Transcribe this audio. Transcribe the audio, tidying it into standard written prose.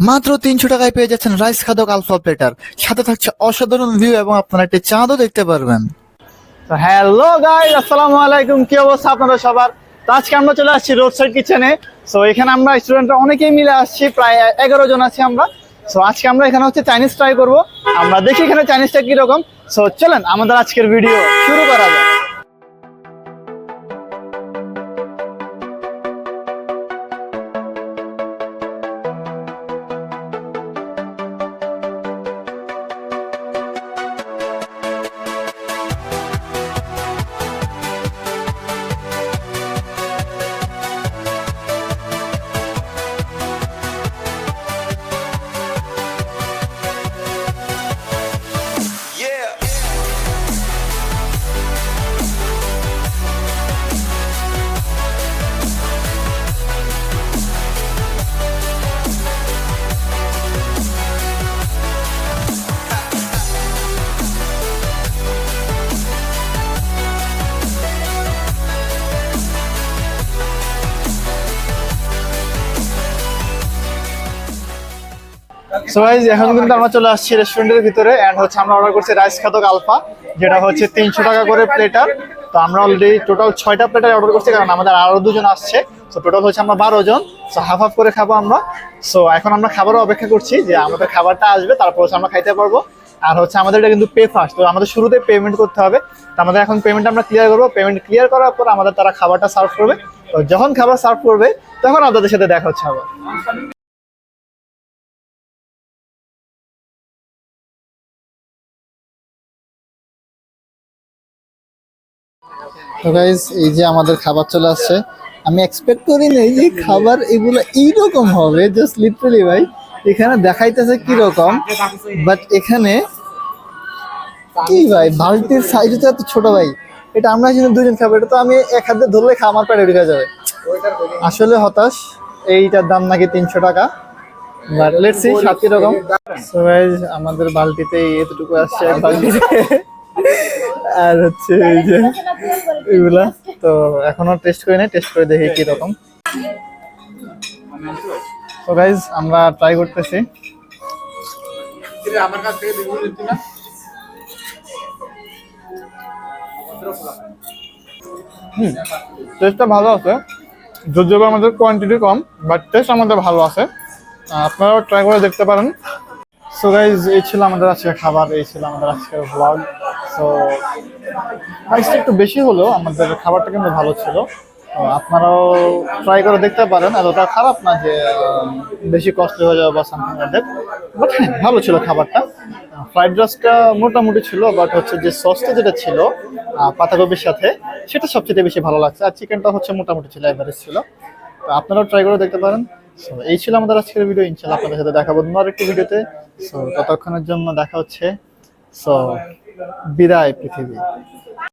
মাত্র 300 টাকায় পেয়ে যাচ্ছেন রাইস খাদক আলফা প্লেটার, সাথে থাকছে অসাধারণ ভিউ এবং আপনারা একটি চাঁদও দেখতে পারবেন। হ্যালো গাইস, আসসালামু আলাইকুম। কি অবস্থা আপনাদের সবার? তো আজকে আমরা চলে আসছি রোড সাইড কিচেনে। সো এখানে আমরা স্টুডেন্টরা অনেকেই মিলে আসছি, প্রায় 11 জন আছি আমরা। সো আজকে আমরা এখানে হচ্ছে চাইনিজ ট্রাই করব। আমরা দেখি এখানে চাইনিজটা কিরকম। সো চলেন আমাদের আজকের ভিডিও শুরু করা যাক। সো গাইস, এখন কিন্তু আমরা চলে আসছি রেস্টুরেন্টের ভিতরে। এন্ড হচ্ছে আমরা অর্ডার করছি রাইস খাদক আলফা, যেটা হচ্ছে 300 টাকা করে প্লেটার। তো আমরা অলরেডি টোটাল 6টা প্লেটার অর্ডার করছি, কারণ আমাদের আরো দুজন আসছে। সো টোটাল হচ্ছে আমরা 12 জন। সো হাফ হাফ করে খাবো আমরা। সো এখন আমরা খাবারও অপেক্ষা করছি যে আমাদের খাবারটা আসবে, তারপর হচ্ছে আমরা খাইতে পারবো। আর হচ্ছে আমাদের এটা কিন্তু পে ফার্স্ট, তো আমাদের শুরুতে পেমেন্ট করতে হবে। তো আমাদের এখন পেমেন্ট আমরা ক্লিয়ার করবো। পেমেন্ট ক্লিয়ার করার পর আমাদের তারা খাবারটা সার্ভ করবে। তো যখন খাবার সার্ভ করবে তখন আপনাদের সাথে দেখা হচ্ছে আবার। তো গাইস, এই যে আমাদের খাবার চলে আসছে। আমি এক্সপেক্ট করি না যে খাবার এগুলো এইরকম হবে, জাস্ট লিটারালি ভাই এখানে দেখাইতেছে কিরকম, বাট এখানে কি ভাই, বালতির সাইজ তো এত ছোট ভাই। এটা আমরা কিন্তু দুজন খাবো, এটা তো আমি এক হাতে ধরলে আমার পেটে ঢুকে যাবে। আসলে হতাশ। এইটার দাম নাকি 300 টাকা, বাট লেটস সি স্বাদ কিরকম। সো গাইস, আমাদের বালতিতে এতটুকু আসছে এক বালতিতে, আর হচ্ছে এই যে এগুলা। তো এখনো টেস্ট করে নেই, টেস্ট করে দেখি কিরকম। তো গাইস, আমরা ট্রাই করতেছি। টেস্টটা ভালো আছে, যদিও বা আমাদের কোয়ান্টিটি কম, বাট টেস্ট আমাদের ভালো আছে। আপনারাও ট্রাই করে দেখতে পারেন। সো গাইজ, এই ছিল আমাদের আজকের খাবার, এই ছিল আমাদের আজকের ব্লগ। সো প্রাইসটা একটু বেশি হলেও আমাদের খাবারটা কিন্তু ভালো ছিল। তো আপনারাও ট্রাই করে দেখতে পারেন। এতটা খারাপ না যে বেশি কস্টলি হয়ে যাবে বা সামথিং লাইক দ্যাট, বাট হ্যাঁ ভালো ছিল খাবারটা। ফ্রাইড রাইসটা মোটামুটি ছিল, বাট হচ্ছে যে সসটা যেটা ছিল পাতাকপির সাথে, সেটা সবচেয়ে বেশি ভালো লাগছে। আর চিকেনটা হচ্ছে মোটামুটি ছিল, এভারেজ ছিল। তো আপনারাও ট্রাই করে দেখতে পারেন। সো এই ছিল আমাদের আজকের ভিডিও। ইনশাআল্লাহ আপনাদের সাথে দেখাবো অন্য আরেকটি ভিডিওতে। সো ততক্ষণের জন্য দেখা হচ্ছে। সো বিদায় পৃথিবী।